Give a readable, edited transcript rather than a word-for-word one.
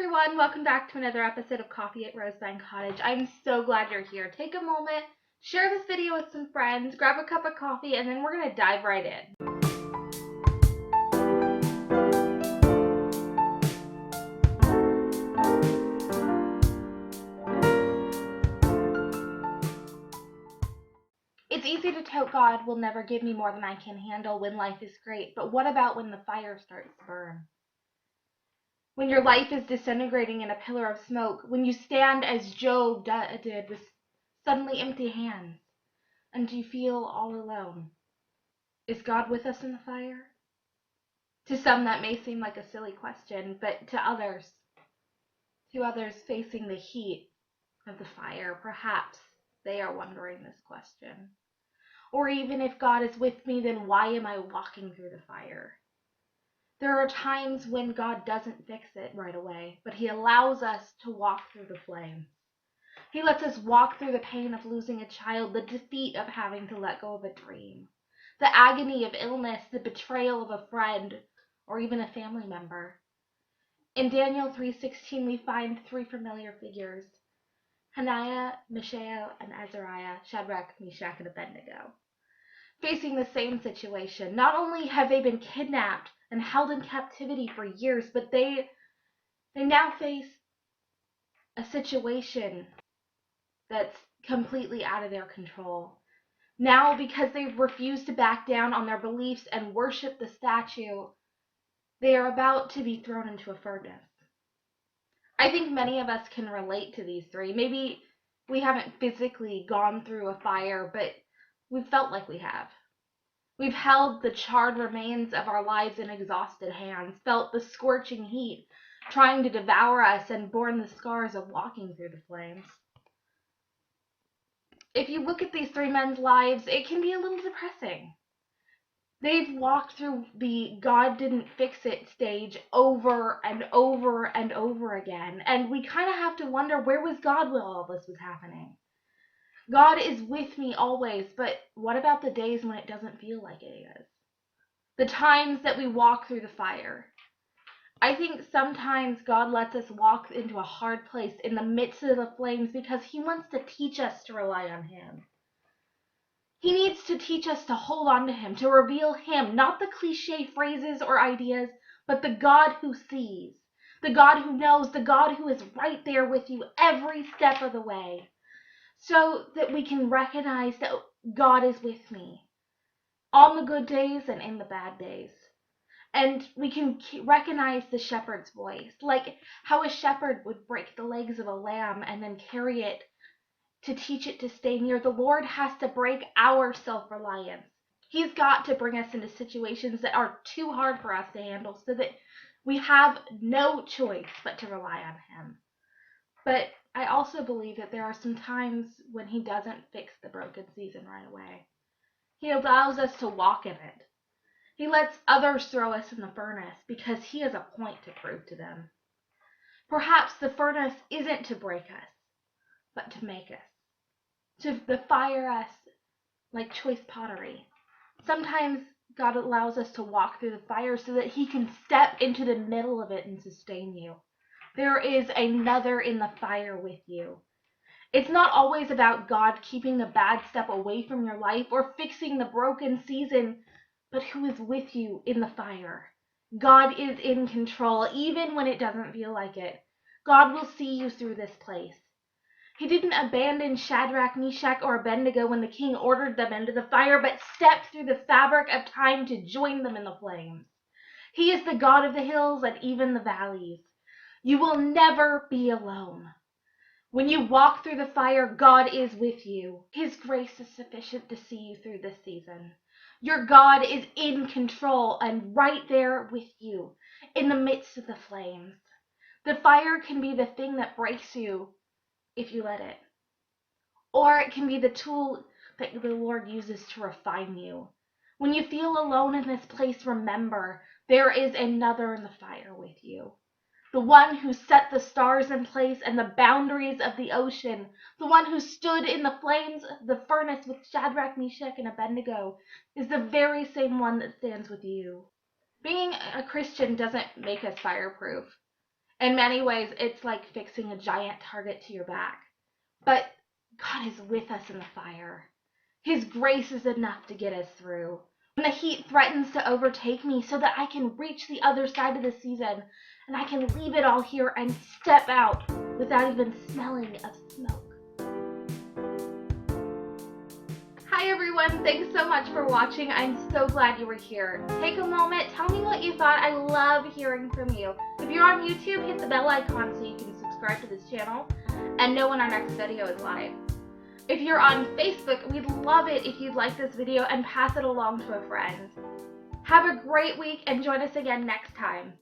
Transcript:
everyone, welcome back to another episode of Coffee at Rosevine Cottage. I'm so glad you're here. Take a moment, share this video with some friends, grab a cup of coffee, and then we're going to dive right in. It's easy to tote God will never give me more than I can handle when life is great, but what about when the fire starts to burn? When your life is disintegrating in a pillar of smoke, when you stand as Job did with suddenly empty hands, and you feel all alone. Is God with us in the fire? To some that may seem like a silly question, but to others facing the heat of the fire, perhaps they are wondering this question. Or even if God is with me, then why am I walking through the fire? There are times when God doesn't fix it right away, but He allows us to walk through the flames. He lets us walk through the pain of losing a child, the defeat of having to let go of a dream, the agony of illness, the betrayal of a friend, or even a family member. In Daniel 3:16, we find three familiar figures: Hananiah, Mishael, and Azariah, Shadrach, Meshach, and Abednego, facing the same situation. Not only have they been kidnapped and held in captivity for years, but they now face a situation that's completely out of their control. Now, because they've refused to back down on their beliefs and worship the statue, they are about to be thrown into a furnace. I think many of us can relate to these three. Maybe we haven't physically gone through a fire, but we've felt like we have. We've held the charred remains of our lives in exhausted hands, felt the scorching heat trying to devour us, and borne the scars of walking through the flames. If you look at these three men's lives, it can be a little depressing. They've walked through the God didn't fix it stage over and over and over again, and we kind of have to wonder, where was God while all this was happening? God is with me always, but what about the days when it doesn't feel like it is? The times that we walk through the fire. I think sometimes God lets us walk into a hard place in the midst of the flames because He wants to teach us to rely on Him. He needs to teach us to hold on to Him, to reveal Him, not the cliche phrases or ideas, but the God who sees, the God who knows, the God who is right there with you every step of the way, so that we can recognize that God is with me on the good days and in the bad days. And we can recognize the shepherd's voice, like how a shepherd would break the legs of a lamb and then carry it to teach it to stay near. The Lord has to break our self-reliance. He's got to bring us into situations that are too hard for us to handle so that we have no choice but to rely on Him. But I also believe that there are some times when He doesn't fix the broken season right away. He allows us to walk in it. He lets others throw us in the furnace because He has a point to prove to them. Perhaps the furnace isn't to break us, but to make us, to fire us like choice pottery. Sometimes God allows us to walk through the fire so that He can step into the middle of it and sustain you. There is another in the fire with you. It's not always about God keeping the bad stuff away from your life or fixing the broken season, but who is with you in the fire. God is in control, even when it doesn't feel like it. God will see you through this place. He didn't abandon Shadrach, Meshach, or Abednego when the king ordered them into the fire, but stepped through the fabric of time to join them in the flames. He is the God of the hills and even the valleys. You will never be alone. When you walk through the fire, God is with you. His grace is sufficient to see you through this season. Your God is in control and right there with you in the midst of the flames. The fire can be the thing that breaks you if you let it. Or it can be the tool that the Lord uses to refine you. When you feel alone in this place, remember, there is another in the fire with you. The one who set the stars in place and the boundaries of the ocean, the one who stood in the flames, the furnace with Shadrach, Meshach, and Abednego, is the very same one that stands with you. Being a Christian doesn't make us fireproof. In many ways, it's like fixing a giant target to your back. But God is with us in the fire. His grace is enough to get us through. When the heat threatens to overtake me so that I can reach the other side of the season, and I can leave it all here and step out without even smelling of smoke. Hi everyone, thanks so much for watching. I'm so glad you were here. Take a moment, tell me what you thought. I love hearing from you. If you're on YouTube, hit the bell icon so you can subscribe to this channel and know when our next video is live. If you're on Facebook, we'd love it if you'd like this video and pass it along to a friend. Have a great week and join us again next time.